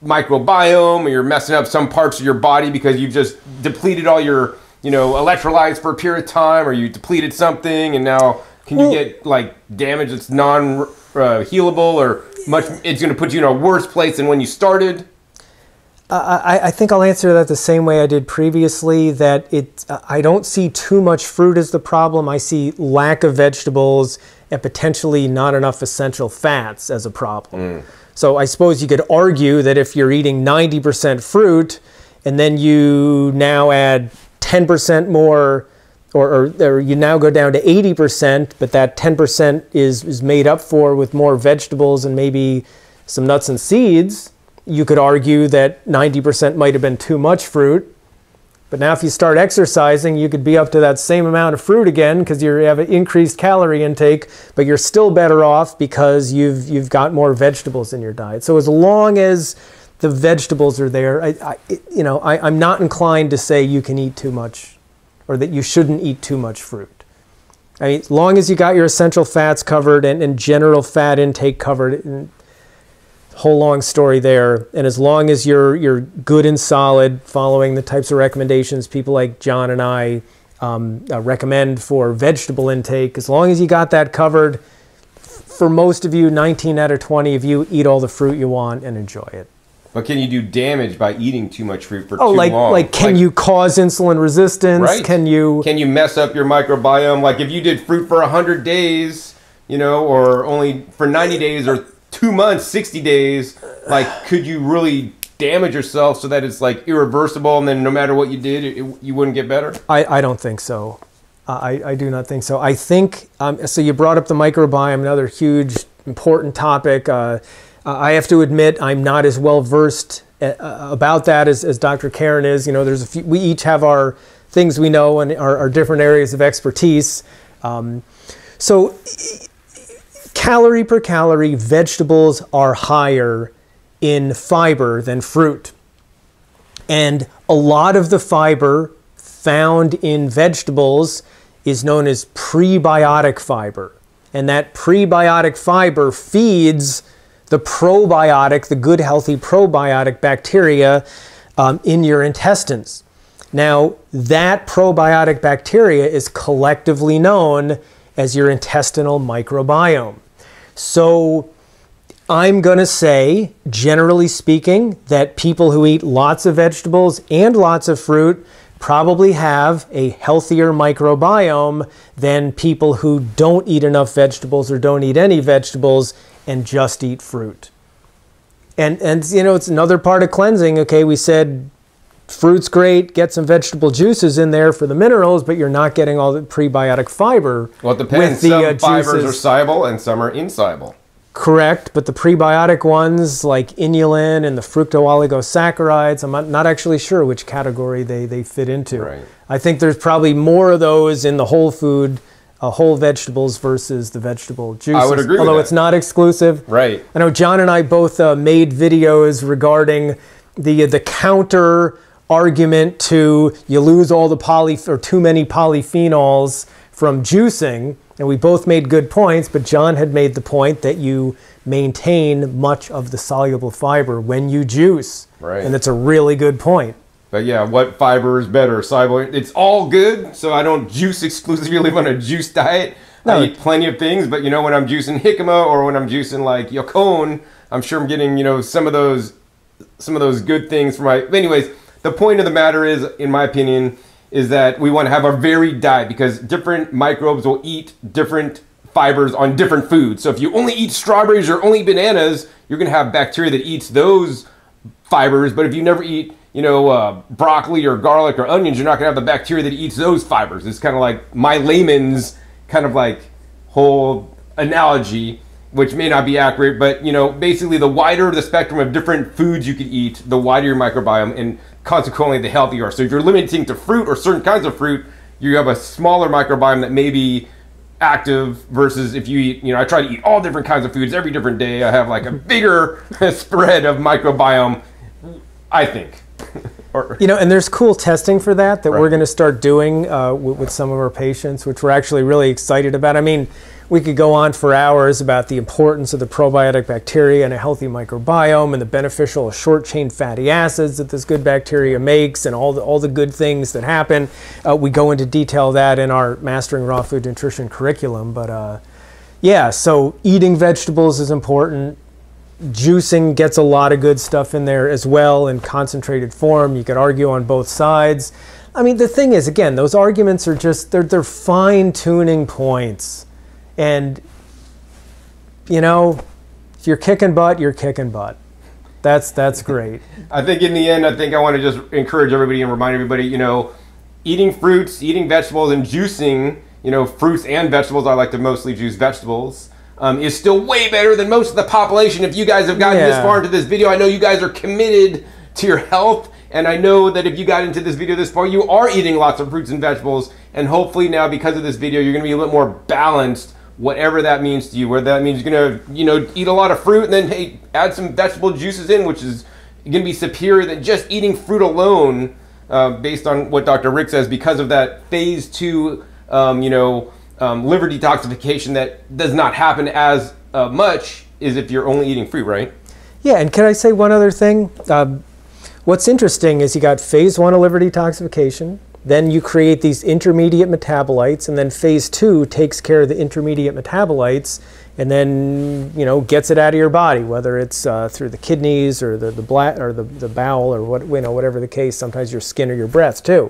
microbiome, or you're messing up some parts of your body because you've just depleted all your electrolytes for a period of time, or you depleted something, and now can you get like damage that's non-healable, or it's going to put you in a worse place than when you started? I think I'll answer that the same way I did previously, that I don't see too much fruit as the problem. I see lack of vegetables and potentially not enough essential fats as a problem. So I suppose you could argue that if you're eating 90% fruit and then you now add 10% more, or you now go down to 80%, but that 10% is made up for with more vegetables and maybe some nuts and seeds, you could argue that 90% might have been too much fruit. But now if you start exercising, you could be up to that same amount of fruit again because you have an increased calorie intake, but you're still better off because you've got more vegetables in your diet. So as long as the vegetables are there, I'm not inclined to say you can eat too much, or that you shouldn't eat too much fruit. I mean, as long as you got your essential fats covered and general fat intake covered, and whole long story there, and as long as you're good and solid, following the types of recommendations people like John and I recommend for vegetable intake, as long as you got that covered, for most of you, 19 out of 20 of you, eat all the fruit you want and enjoy it. But can you do damage by eating too much fruit for too long? Can you cause insulin resistance? Right. Can you mess up your microbiome? Like if you did fruit for 100 days, or only for 90 days, or 2 months, 60 days, like could you really damage yourself so that it's like irreversible, and then no matter what you did, you wouldn't get better? I don't think so. I do not think so. I think, so you brought up the microbiome, another huge, important topic. I have to admit I'm not as well versed about that as Dr. Karen is. There's a few, we each have our things we know and our different areas of expertise. So calorie per calorie, vegetables are higher in fiber than fruit. And a lot of the fiber found in vegetables is known as prebiotic fiber. And that prebiotic fiber feeds the probiotic, the good healthy probiotic bacteria in your intestines. Now, that probiotic bacteria is collectively known as your intestinal microbiome. So I'm going to say, generally speaking, that people who eat lots of vegetables and lots of fruit probably have a healthier microbiome than people who don't eat enough vegetables or don't eat any vegetables and just eat fruit. And you know, it's another part of cleansing. Okay, we said fruit's great, get some vegetable juices in there for the minerals, but you're not getting all the prebiotic fiber. Well, it depends. Some fibers are soluble and some are insoluble. Correct, but the prebiotic ones like inulin and the fructooligosaccharides, I'm not actually sure which category they fit into. Right. I think there's probably more of those in the whole food, whole vegetables versus the vegetable juices. I would agree with although that. It's not exclusive. Right. I know John and I both made videos regarding the counter argument to you lose all the too many polyphenols from juicing. And we both made good points, but John had made the point that you maintain much of the soluble fiber when you juice. Right. And it's a really good point. But yeah, what fiber is better? Soluble. It's all good, so I don't juice exclusively, live on a juice diet. No. I eat plenty of things, but you know, when I'm juicing jicama or when I'm juicing like yacon, I'm sure I'm getting, you know, some of those good things for my... Anyways, the point of the matter is, in my opinion, is that we want to have a varied diet because different microbes will eat different fibers on different foods. So if you only eat strawberries or only bananas, you're going to have bacteria that eats those fibers. But if you never eat, you know, broccoli or garlic or onions, you're not going to have the bacteria that eats those fibers. It's kind of like my layman's kind of like whole analogy, which may not be accurate, but you know, basically the wider the spectrum of different foods you could eat, the wider your microbiome, and consequently the healthier you are. So if you're limiting to fruit or certain kinds of fruit, you have a smaller microbiome that may be active versus if you eat, you know, I try to eat all different kinds of foods every different day. I have like a bigger spread of microbiome, I think. You know, and there's cool testing for that Right. we're going to start doing with some of our patients, which we're actually really excited about. I mean, we could go on for hours about the importance of the probiotic bacteria and a healthy microbiome and the beneficial short-chain fatty acids that this good bacteria makes and all the good things that happen. We go into detail that in our Mastering Raw Food Nutrition curriculum. But yeah, so eating vegetables is important. Juicing gets a lot of good stuff in there as well in concentrated form. You could argue on both sides. I mean, the thing is, again, those arguments are just, they're fine-tuning points. And, you know, if you're kicking butt, you're kicking butt. That's great. I think in the end, I want to just encourage everybody and remind everybody, you know, eating fruits, eating vegetables, and juicing, you know, fruits and vegetables, I like to mostly juice vegetables, is still way better than most of the population. If you guys have gotten this far into this video, I know you guys are committed to your health, and I know that if you got into this video this far, you are eating lots of fruits and vegetables, and hopefully now, because of this video, you're going to be a little more balanced, whatever that means to you, whether that means you're going to, you know, eat a lot of fruit and then, hey, add some vegetable juices in, which is going to be superior than just eating fruit alone, based on what Dr. Rick says, because of that phase 2, liver detoxification that does not happen as much as if you're only eating fruit, right? Yeah, and can I say one other thing? What's interesting is you got phase 1 of liver detoxification, then you create these intermediate metabolites, and then phase 2 takes care of the intermediate metabolites and then, you know, gets it out of your body, whether it's through the kidneys or the bowel or whatever the case, sometimes your skin or your breath too.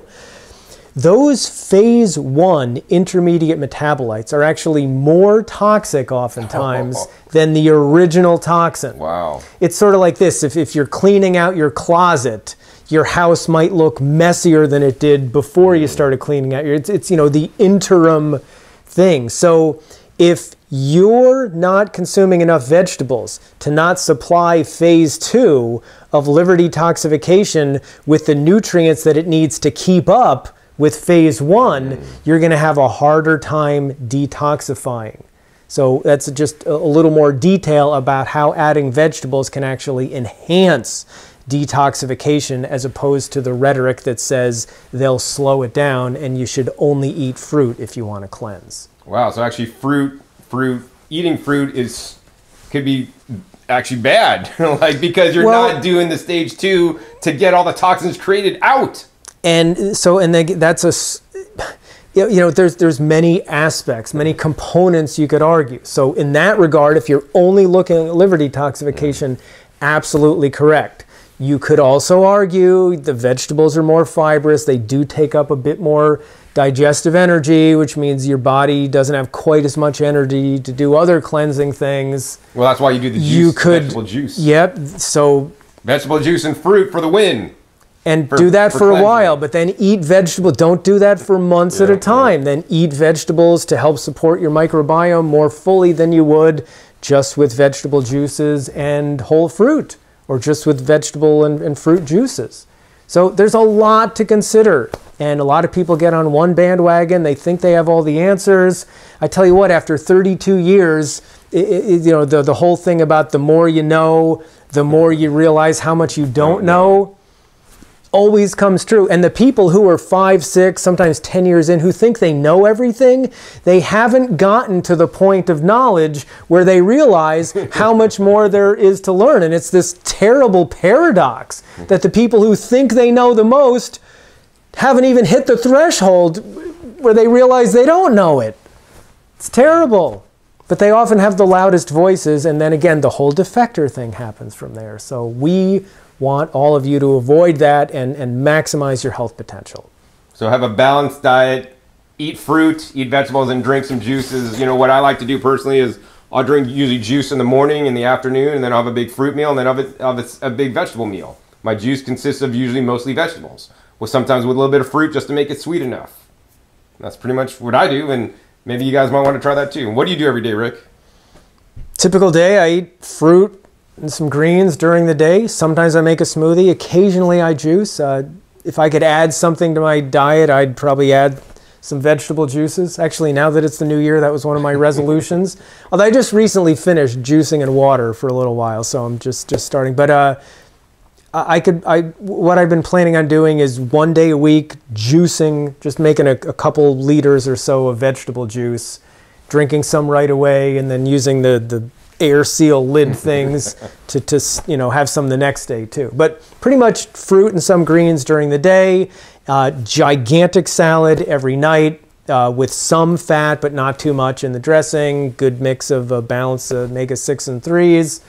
Those phase 1 intermediate metabolites are actually more toxic oftentimes than the original toxin. Wow. It's sort of like this. If you're cleaning out your closet, your house might look messier than it did before you started cleaning out. It's you know, the interim thing. So if you're not consuming enough vegetables to not supply phase 2 of liver detoxification with the nutrients that it needs to keep up with phase 1, you're going to have a harder time detoxifying. So that's just a little more detail about how adding vegetables can actually enhance detoxification as opposed to the rhetoric that says they'll slow it down and you should only eat fruit if you want to cleanse. Wow, so actually eating fruit could be actually bad, like because you're not doing the stage 2 to get all the toxins created out. And so, that's there's many aspects, many components you could argue. So in that regard, if you're only looking at liver detoxification, absolutely correct. You could also argue the vegetables are more fibrous. They do take up a bit more digestive energy, which means your body doesn't have quite as much energy to do other cleansing things. Well, that's why you do the juice, vegetable juice. Yep. So vegetable juice and fruit for the win. And do that for a while, but then eat vegetables. Don't do that for months at a time. Then eat vegetables to help support your microbiome more fully than you would just with vegetable juices and whole fruit, or just with vegetable and fruit juices. So there's a lot to consider. And a lot of people get on one bandwagon. They think they have all the answers. I tell you what, after 32 years, the whole thing about the more you know, the more you realize how much you don't know, always comes true. And the people who are 5, 6, sometimes 10 years in, who think they know everything, they haven't gotten to the point of knowledge where they realize how much more there is to learn. And it's this terrible paradox that the people who think they know the most haven't even hit the threshold where they realize they don't know it. It's terrible. But they often have the loudest voices, and then again, the whole defector thing happens from there. So we want all of you to avoid that and maximize your health potential. So have a balanced diet, eat fruit, eat vegetables, and drink some juices. You know, what I like to do personally is I'll drink usually juice in the morning, in the afternoon, and then I'll have a big fruit meal, and then I'll have a big vegetable meal. My juice consists of usually mostly vegetables, with sometimes with a little bit of fruit just to make it sweet enough. That's pretty much what I do, and maybe you guys might want to try that too. What do you do every day, Rick? Typical day, I eat fruit and some greens during the day. Sometimes I make a smoothie. Occasionally I juice. If I could add something to my diet, I'd probably add some vegetable juices. Actually, now that it's the new year, that was one of my resolutions. Although I just recently finished juicing in water for a little while, so I'm just starting. But what I've been planning on doing is 1 day a week juicing, just making a couple liters or so of vegetable juice, drinking some right away, and then using the air seal lid things to have some the next day too. But pretty much fruit and some greens during the day, gigantic salad every night with some fat but not too much in the dressing, good mix of a balance of omega-6 and 3s.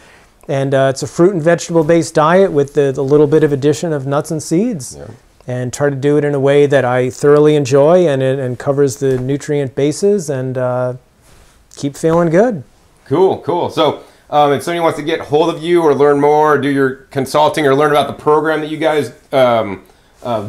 And it's a fruit and vegetable based diet with the little bit of addition of nuts and seeds. Yeah. And try to do it in a way that I thoroughly enjoy and covers the nutrient bases, and keep feeling good. Cool, cool. So if somebody wants to get hold of you or learn more or do your consulting or learn about the program that you guys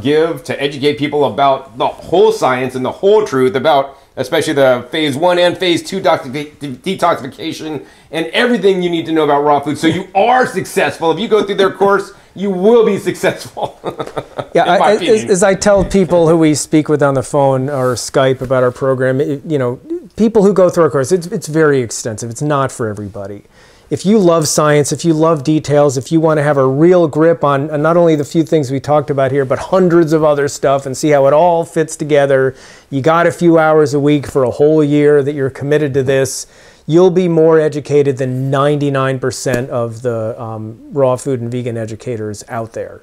give to educate people about the whole science and the whole truth about especially the phase 1 and phase 2 detoxification and everything you need to know about raw food so you are successful. If you go through their course, you will be successful. Yeah, as I tell people who we speak with on the phone or Skype about our program, people who go through our course, it's very extensive. It's not for everybody. If you love science, if you love details, if you want to have a real grip on not only the few things we talked about here, but hundreds of other stuff and see how it all fits together, you got a few hours a week for a whole year that you're committed to this, you'll be more educated than 99% of the raw food and vegan educators out there.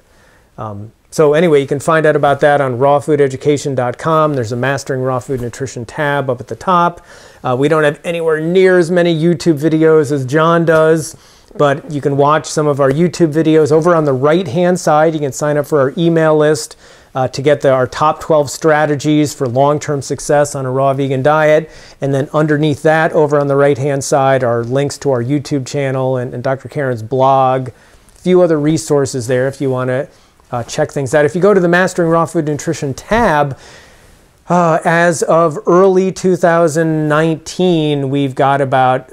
So anyway, you can find out about that on rawfoodeducation.com. There's a Mastering Raw Food Nutrition tab up at the top. We don't have anywhere near as many YouTube videos as John does, but you can watch some of our YouTube videos. Over on the right-hand side, you can sign up for our email list to get our top 12 strategies for long-term success on a raw vegan diet. And then underneath that, over on the right-hand side, are links to our YouTube channel and Dr. Karen's blog, a few other resources there if you want to check things out. If you go to the Mastering Raw Food Nutrition tab, as of early 2019, we've got about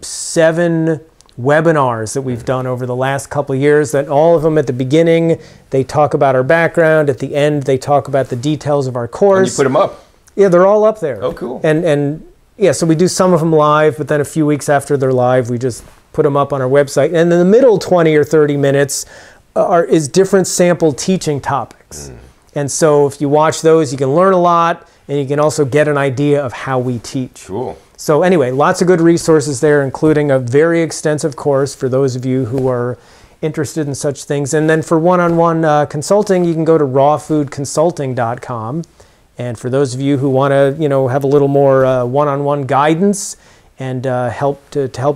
7 webinars that we've done over the last couple of years, that all of them at the beginning, they talk about our background. At the end, they talk about the details of our course. And you put them up? Yeah, they're all up there. Oh, cool. And yeah, so we do some of them live, but then a few weeks after they're live, we just put them up on our website. And in the middle 20 or 30 minutes is different sample teaching topics. And so if you watch those, you can learn a lot, and you can also get an idea of how we teach. Cool. So anyway, lots of good resources there, including a very extensive course for those of you who are interested in such things. And then for one-on-one consulting, you can go to rawfoodconsulting.com, And for those of you who want to, have a little more one-on-one guidance and help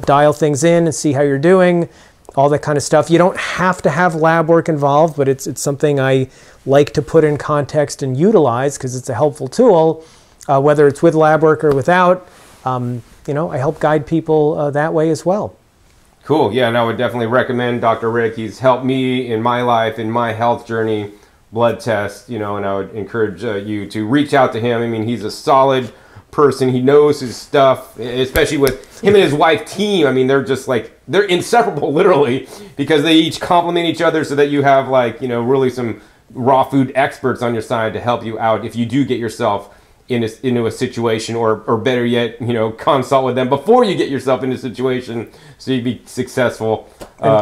dial things in and see how you're doing, all that kind of stuff. You don't have to have lab work involved, but it's something I like to put in context and utilize because it's a helpful tool, whether it's with lab work or without. I help guide people that way as well. Cool. Yeah, and I would definitely recommend Dr. Rick. He's helped me in my life, in my health journey, blood test, and I would encourage you to reach out to him. I mean, he's a solid person. He knows his stuff, especially with him and his wife team. I mean, they're just they're inseparable, literally, because they each complement each other so that you have really some raw food experts on your side to help you out if you do get yourself into a situation, or better yet, consult with them before you get yourself into a situation so you be successful.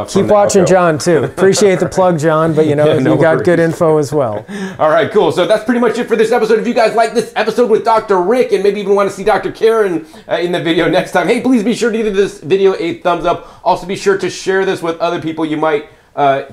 Keep watching John too. Appreciate the plug, John, but you got good info as well. All right, cool. So that's pretty much it for this episode. If you guys like this episode with Dr. Rick and maybe even want to see Dr. Karen in the video next time, hey, please be sure to give this video a thumbs up. Also be sure to share this with other people you might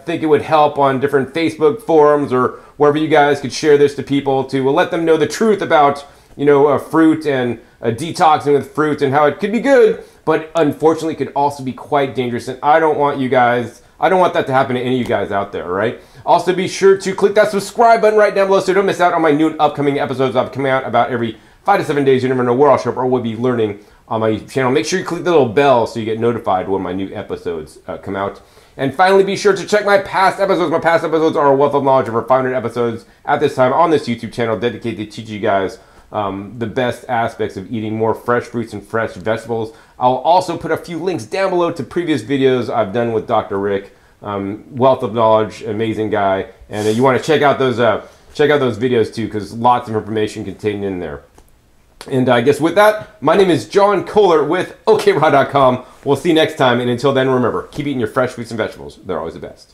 think it would help on different Facebook forums or wherever you guys could share this to people to let them know the truth about, fruit and detoxing with fruit and how it could be good, but unfortunately could also be quite dangerous. And I don't want that to happen to any of you guys out there, right? Also be sure to click that subscribe button right down below so you don't miss out on my new and upcoming episodes. I'll be coming out about every 5 to 7 days. You never know where I'll show up or we'll be learning on my YouTube channel. Make sure you click the little bell so you get notified when my new episodes come out. And finally, be sure to check my past episodes. My past episodes are a wealth of knowledge, over 500 episodes at this time on this YouTube channel dedicated to teach you guys the best aspects of eating more fresh fruits and fresh vegetables. I'll also put a few links down below to previous videos I've done with Dr. Rick. Wealth of knowledge, amazing guy. And you want to check out those videos too, because lots of information contained in there. And I guess with that, my name is John Kohler with OKRaw.com. We'll see you next time. And until then, remember, keep eating your fresh fruits and vegetables. They're always the best.